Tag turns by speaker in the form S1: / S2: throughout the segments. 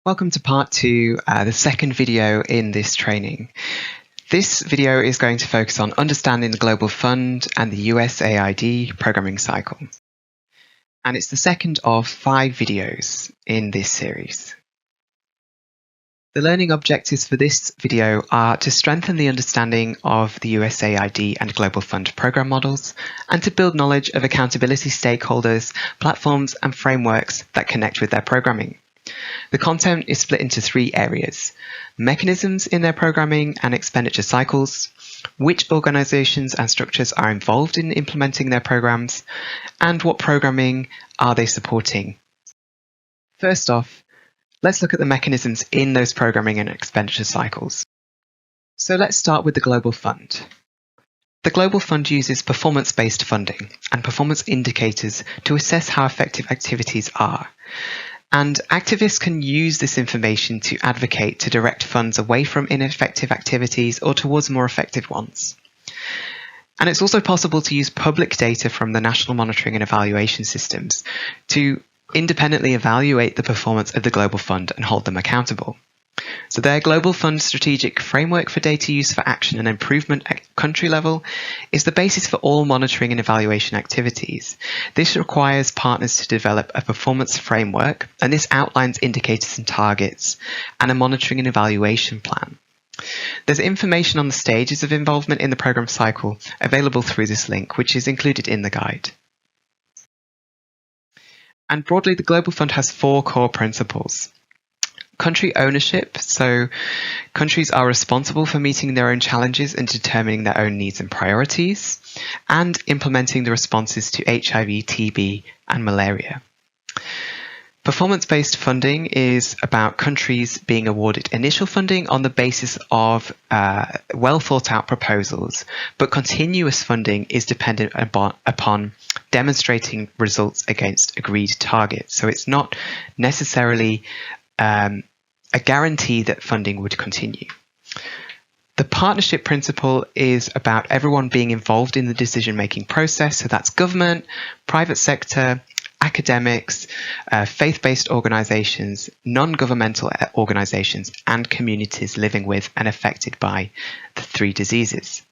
S1: Welcome to part 2, the second video in this training. This video is going to focus on understanding the Global Fund and the USAID programming cycle. And it's the second of 5 videos in this series. The learning objectives for this video are to strengthen the understanding of the USAID and Global Fund program models and to build knowledge of accountability stakeholders, platforms and frameworks that connect with their programming. The content is split into 3 areas: mechanisms in their programming and expenditure cycles, which organizations and structures are involved in implementing their programs, and what programming are they supporting. First off, let's look at the mechanisms in those programming and expenditure cycles. So let's start with the Global Fund. The Global Fund uses performance-based funding and performance indicators to assess how effective activities are. And activists can use this information to advocate to direct funds away from ineffective activities or towards more effective ones. And it's also possible to use public data from the national monitoring and evaluation systems to independently evaluate the performance of the Global Fund and hold them accountable. So their Global Fund strategic framework for data use for action and improvement at country level is the basis for all monitoring and evaluation activities. This requires partners to develop a performance framework, and this outlines indicators and targets and a monitoring and evaluation plan. There's information on the stages of involvement in the program cycle available through this link, which is included in the guide. And broadly, the Global Fund has 4 core principles. Country ownership, so countries are responsible for meeting their own challenges and determining their own needs and priorities, and implementing the responses to HIV, TB, and malaria. Performance-based funding is about countries being awarded initial funding on the basis of well thought out proposals, but continuous funding is dependent upon demonstrating results against agreed targets. So it's not necessarily a guarantee that funding would continue. The partnership principle is about everyone being involved in the decision-making process. So that's government, private sector, academics, faith-based organizations, non-governmental organizations, and communities living with and affected by the 3 diseases.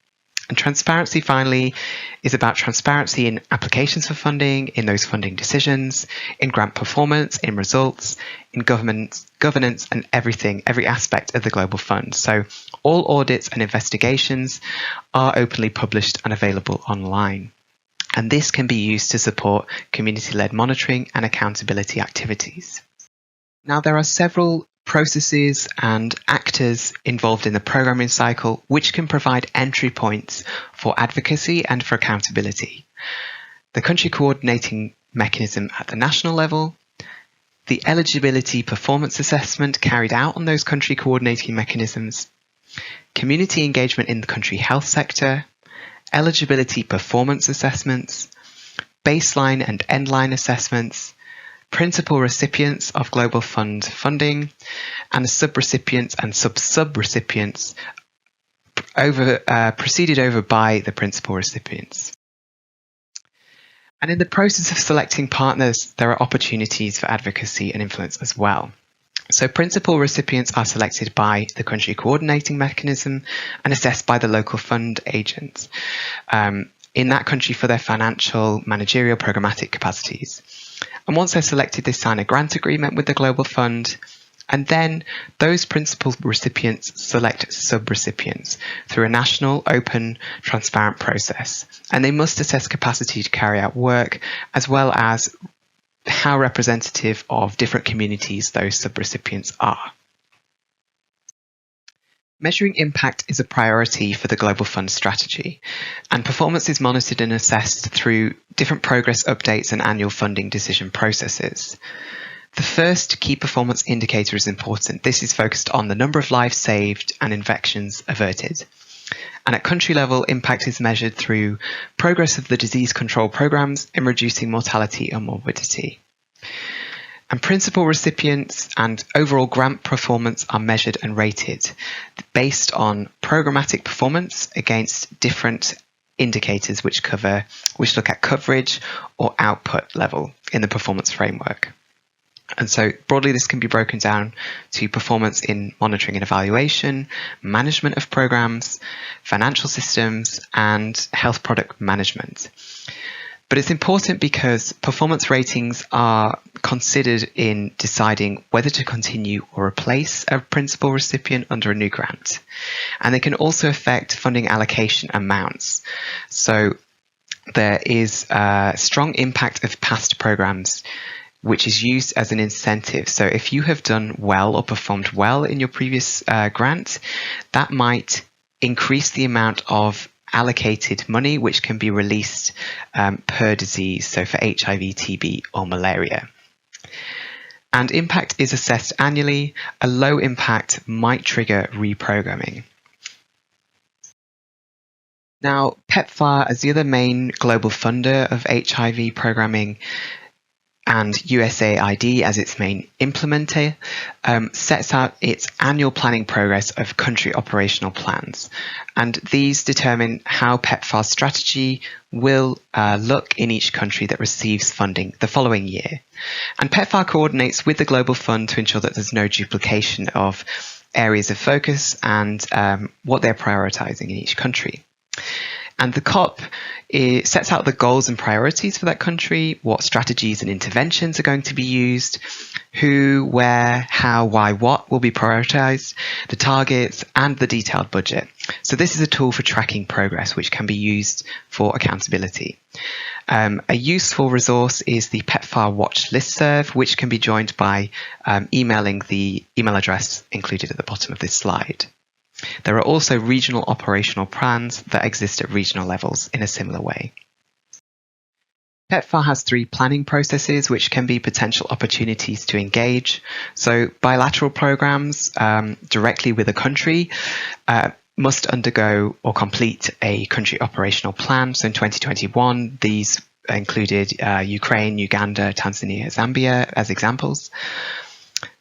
S1: And transparency, finally, is about transparency in applications for funding, in those funding decisions, in grant performance, in results, in governance, and every aspect of the Global Fund. So all audits and investigations are openly published and available online. And this can be used to support community-led monitoring and accountability activities. Now, there are several processes and actors involved in the programming cycle which can provide entry points for advocacy and for accountability. The country coordinating mechanism at the national level, the eligibility performance assessment carried out on those country coordinating mechanisms, community engagement in the country health sector, eligibility performance assessments, baseline and endline assessments, principal recipients of Global Fund funding, and subrecipients and sub-subrecipients preceded over by the principal recipients. And in the process of selecting partners, there are opportunities for advocacy and influence as well. So principal recipients are selected by the country coordinating mechanism and assessed by the local fund agents in that country for their financial, managerial, programmatic capacities. And once they're selected, they sign a grant agreement with the Global Fund, and then those principal recipients select subrecipients through a national, open, transparent process. And they must assess capacity to carry out work, as well as how representative of different communities those subrecipients are. Measuring impact is a priority for the Global Fund strategy, and performance is monitored and assessed through different progress updates and annual funding decision processes. The first key performance indicator is important. This is focused on the number of lives saved and infections averted. And at country level, impact is measured through progress of the disease control programs in reducing mortality and morbidity. And principal recipients and overall grant performance are measured and rated based on programmatic performance against different indicators which look at coverage or output level in the performance framework. And so broadly, this can be broken down to performance in monitoring and evaluation, management of programs, financial systems, and health product management. But it's important because performance ratings are considered in deciding whether to continue or replace a principal recipient under a new grant. And they can also affect funding allocation amounts. So there is a strong impact of past programs, which is used as an incentive. So if you have done well or performed well in your previous grant, that might increase the amount of allocated money which can be released per disease, so for HIV, TB, or malaria. And impact is assessed annually. A low impact might trigger reprogramming. Now, PEPFAR, as the other main global funder of HIV programming, and USAID as its main implementer, sets out its annual planning progress of country operational plans. And these determine how PEPFAR's strategy will look in each country that receives funding the following year. And PEPFAR coordinates with the Global Fund to ensure that there's no duplication of areas of focus and what they're prioritizing in each country. And the COP sets out the goals and priorities for that country, what strategies and interventions are going to be used, who, where, how, why, what will be prioritized, the targets, and the detailed budget. So this is a tool for tracking progress, which can be used for accountability. A useful resource is the PEPFAR Watch listserv, which can be joined by emailing the email address included at the bottom of this slide. There are also regional operational plans that exist at regional levels in a similar way. PEPFAR has 3 planning processes which can be potential opportunities to engage. So bilateral programs directly with a country must undergo or complete a country operational plan. So in 2021, these included Ukraine, Uganda, Tanzania, Zambia as examples.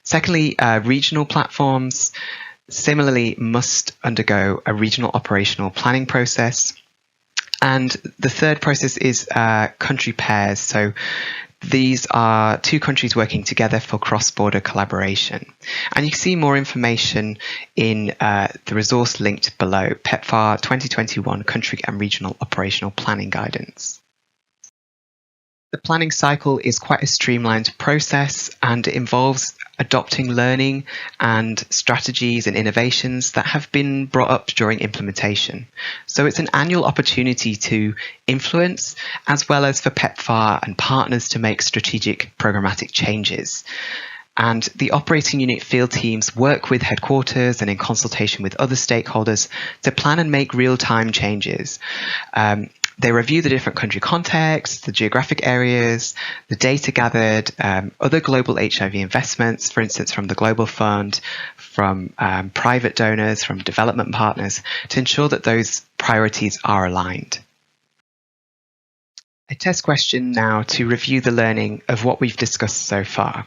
S1: Secondly, regional platforms similarly must undergo a regional operational planning process. And the third process is country pairs. So these are 2 countries working together for cross-border collaboration. And you can see more information in the resource linked below, PEPFAR 2021 Country and Regional Operational Planning Guidance. The planning cycle is quite a streamlined process, and it involves adopting learning and strategies and innovations that have been brought up during implementation. So it's an annual opportunity to influence, as well as for PEPFAR and partners to make strategic programmatic changes. And the operating unit field teams work with headquarters and in consultation with other stakeholders to plan and make real-time changes. They review the different country contexts, the geographic areas, the data gathered, other global HIV investments, for instance, from the Global Fund, from private donors, from development partners, to ensure that those priorities are aligned. A test question now to review the learning of what we've discussed so far.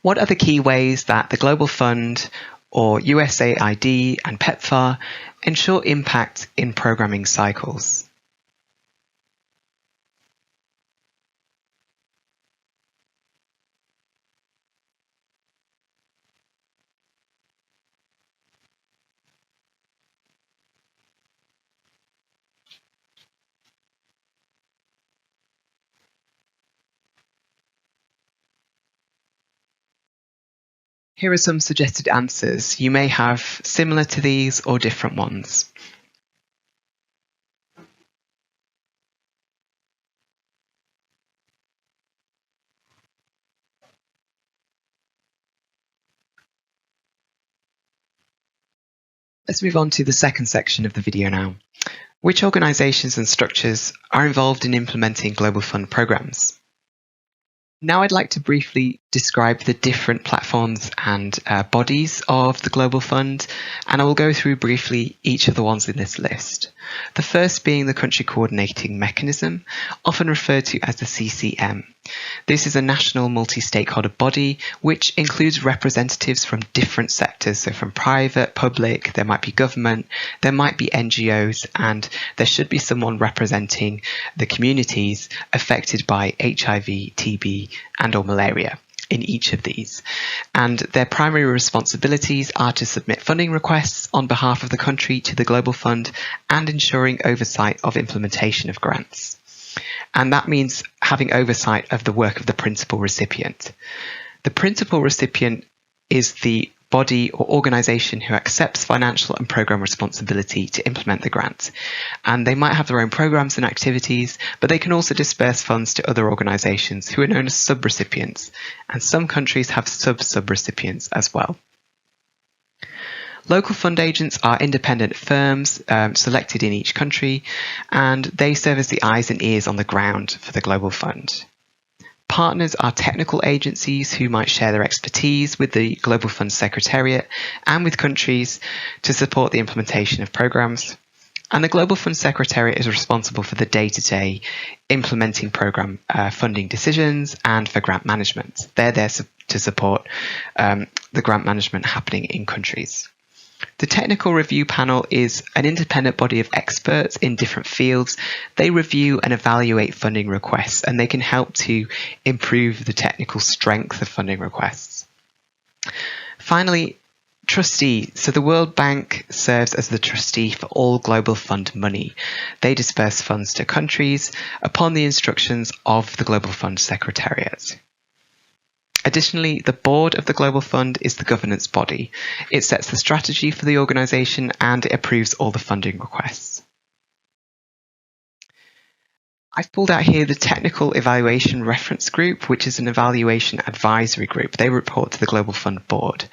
S1: What are the key ways that the Global Fund or USAID and PEPFAR ensure impact in programming cycles? Here are some suggested answers. You may have similar to these or different ones. Let's move on to the second section of the video now. Which organisations and structures are involved in implementing Global Fund programmes? Now I'd like to briefly describe the different platforms and bodies of the Global Fund, and I will go through briefly each of the ones in this list. The first being the Country Coordinating Mechanism, often referred to as the CCM. This is a national multi-stakeholder body which includes representatives from different sectors, so from private, public, there might be government, there might be NGOs, and there should be someone representing the communities affected by HIV, TB, and or malaria. in each of these. And their primary responsibilities are to submit funding requests on behalf of the country to the Global Fund and ensuring oversight of implementation of grants. And that means having oversight of the work of the principal recipient. The principal recipient is the body or organisation who accepts financial and programme responsibility to implement the grant. And they might have their own programmes and activities, but they can also disperse funds to other organisations who are known as sub-recipients. And some countries have sub-recipients as well. Local fund agents are independent firms selected in each country, and they serve as the eyes and ears on the ground for the Global Fund. Partners are technical agencies who might share their expertise with the Global Fund Secretariat and with countries to support the implementation of programs. And the Global Fund Secretariat is responsible for the day-to-day implementing program funding decisions and for grant management. They're there to support the grant management happening in countries. The Technical Review Panel is an independent body of experts in different fields. They review and evaluate funding requests, and they can help to improve the technical strength of funding requests. Finally, trustee. So the World Bank serves as the trustee for all Global Fund money. They disperse funds to countries upon the instructions of the Global Fund Secretariat. Additionally, the board of the Global Fund is the governance body. It sets the strategy for the organisation and it approves all the funding requests. I've pulled out here the Technical Evaluation Reference Group, which is an evaluation advisory group. They report to the Global Fund board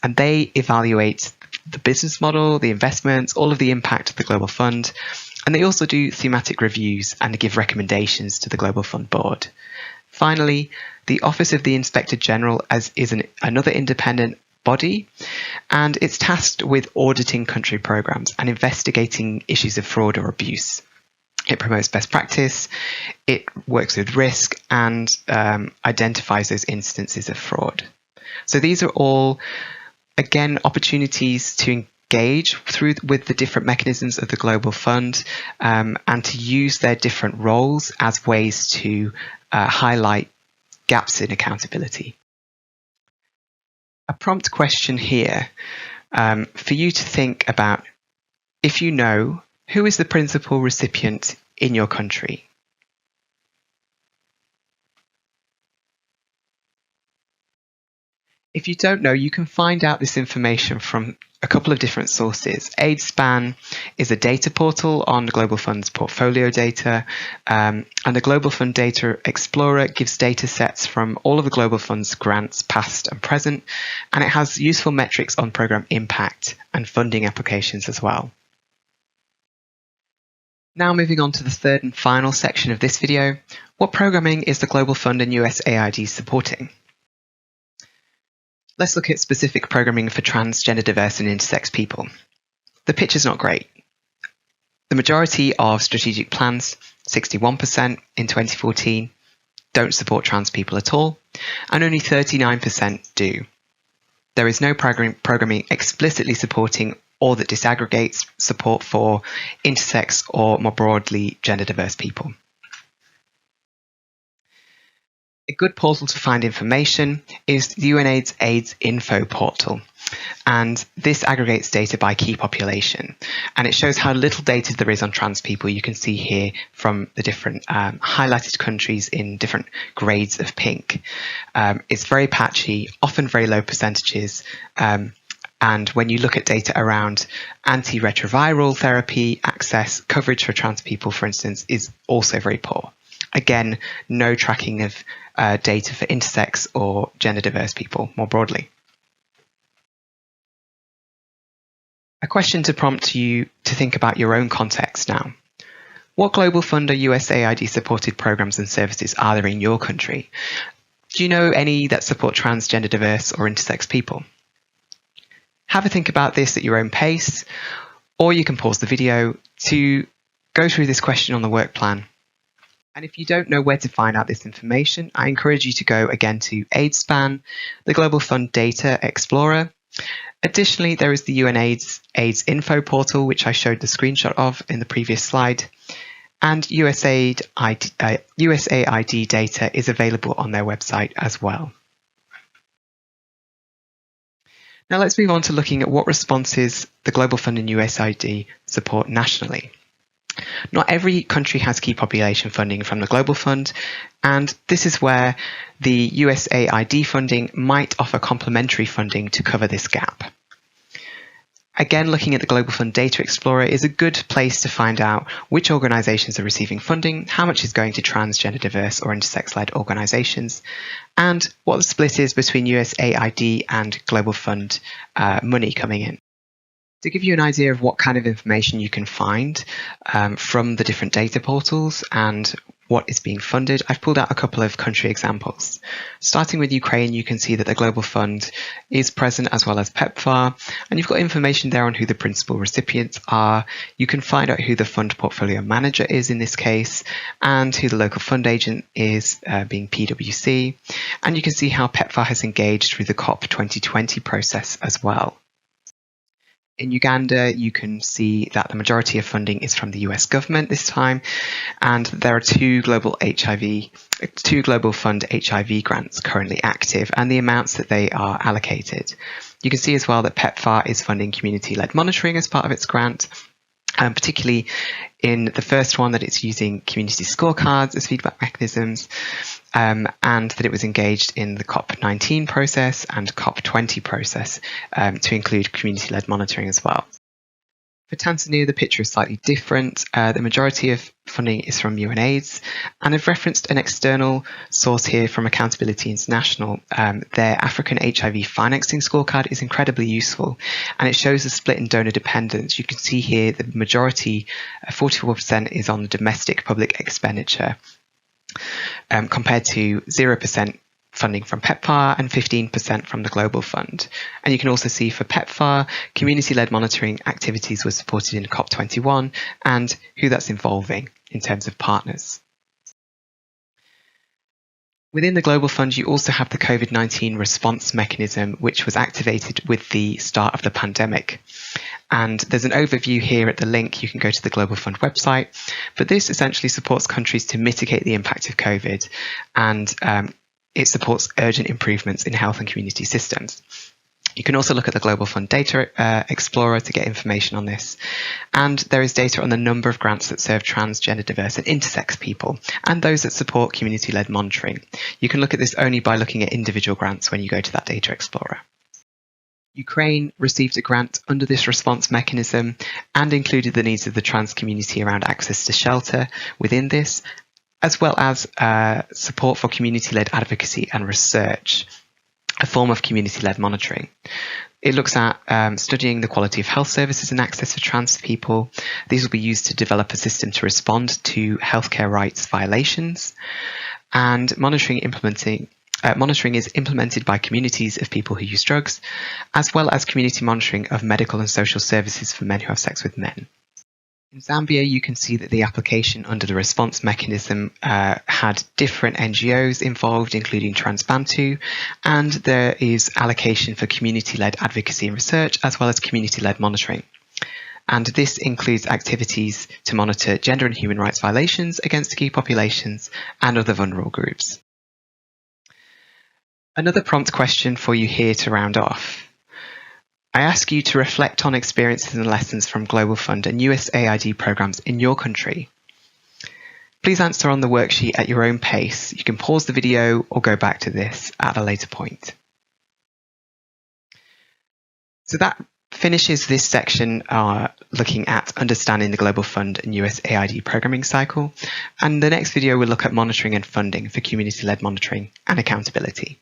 S1: and they evaluate the business model, the investments, all of the impact of the Global Fund, and they also do thematic reviews and give recommendations to the Global Fund board. Finally, the Office of the Inspector General is another independent body, and it's tasked with auditing country programs and investigating issues of fraud or abuse. It promotes best practice, it works with risk, and identifies those instances of fraud. So these are all, again, opportunities to engage with the different mechanisms of the Global Fund and to use their different roles as ways to highlight gaps in accountability. A prompt question here for you to think about: if you know, who is the principal recipient in your country? If you don't know, you can find out this information from a couple of different sources. AidSpan is a data portal on the Global Fund's portfolio data, and the Global Fund Data Explorer gives data sets from all of the Global Fund's grants, past and present, and it has useful metrics on program impact and funding applications as well. Now moving on to the third and final section of this video, what programming is the Global Fund and USAID supporting? Let's look at specific programming for trans, gender diverse and intersex people. The picture's not great. The majority of strategic plans, 61% in 2014, don't support trans people at all, and only 39% do. There is no programming explicitly supporting or that disaggregates support for intersex or more broadly gender diverse people. A good portal to find information is the UNAIDS AIDS Info portal, and this aggregates data by key population, and it shows how little data there is on trans people. You can see here from the different highlighted countries in different grades of pink. It's very patchy, often very low percentages, and when you look at data around antiretroviral therapy access, coverage for trans people, for instance, is also very poor. Again, no tracking of data for intersex or gender diverse people more broadly. A question to prompt you to think about your own context now. What Global Fund or USAID supported programs and services are there in your country? Do you know any that support trans, gender diverse or intersex people? Have a think about this at your own pace, or you can pause the video to go through this question on the work plan. And if you don't know where to find out this information, I encourage you to go again to AidSpan, the Global Fund Data Explorer. Additionally, there is the UNAIDS AIDS Info portal, which I showed the screenshot of in the previous slide. And USAID data is available on their website as well. Now let's move on to looking at what responses the Global Fund and USAID support nationally. Not every country has key population funding from the Global Fund, and this is where the USAID funding might offer complementary funding to cover this gap. Again, looking at the Global Fund Data Explorer is a good place to find out which organisations are receiving funding, how much is going to transgender, diverse or intersex-led organisations, and what the split is between USAID and Global Fund money coming in. To give you an idea of what kind of information you can find from the different data portals and what is being funded, I've pulled out a couple of country examples. Starting with Ukraine, you can see that the Global Fund is present as well as PEPFAR, and you've got information there on who the principal recipients are. You can find out who the fund portfolio manager is in this case, and who the local fund agent is, being PwC, and you can see how PEPFAR has engaged through the COP 2020 process as well. In Uganda, you can see that the majority of funding is from the US government this time, and there are two Global Fund HIV grants currently active, and the amounts that they are allocated. You can see as well that PEPFAR is funding community-led monitoring as part of its grant, particularly in the first one that it's using community scorecards as feedback mechanisms, and that it was engaged in the COP19 process and COP20 process to include community-led monitoring as well. For Tanzania, the picture is slightly different. The majority of funding is from UNAIDS, and I've referenced an external source here from Accountability International. Their African HIV financing scorecard is incredibly useful, and it shows the split in donor dependence. You can see here the majority, 44%, is on the domestic public expenditure, compared to 0% funding from PEPFAR and 15% from the Global Fund. And you can also see for PEPFAR, community-led monitoring activities were supported in COP21 and who that's involving in terms of partners. Within the Global Fund, you also have the COVID-19 response mechanism, which was activated with the start of the pandemic. And there's an overview here at the link. You can go to the Global Fund website, but this essentially supports countries to mitigate the impact of COVID, and it supports urgent improvements in health and community systems. You can also look at the Global Fund Data Explorer to get information on this. And there is data on the number of grants that serve transgender, diverse and intersex people, and those that support community-led monitoring. You can look at this only by looking at individual grants when you go to that Data Explorer. Ukraine received a grant under this response mechanism and included the needs of the trans community around access to shelter within this, as well as support for community-led advocacy and research, a form of community-led monitoring. It looks at studying the quality of health services and access for trans people. These will be used to develop a system to respond to healthcare rights violations, and monitoring is implemented by communities of people who use drugs, as well as community monitoring of medical and social services for men who have sex with men. In Zambia, you can see that the application under the response mechanism had different NGOs involved, including Transbantu, and there is allocation for community-led advocacy and research, as well as community-led monitoring. And this includes activities to monitor gender and human rights violations against key populations and other vulnerable groups. Another prompt question for you here to round off. I ask you to reflect on experiences and lessons from Global Fund and USAID programs in your country. Please answer on the worksheet at your own pace. You can pause the video or go back to this at a later point. So that finishes this section looking at understanding the Global Fund and USAID programming cycle. And the next video will look at monitoring and funding for community-led monitoring and accountability.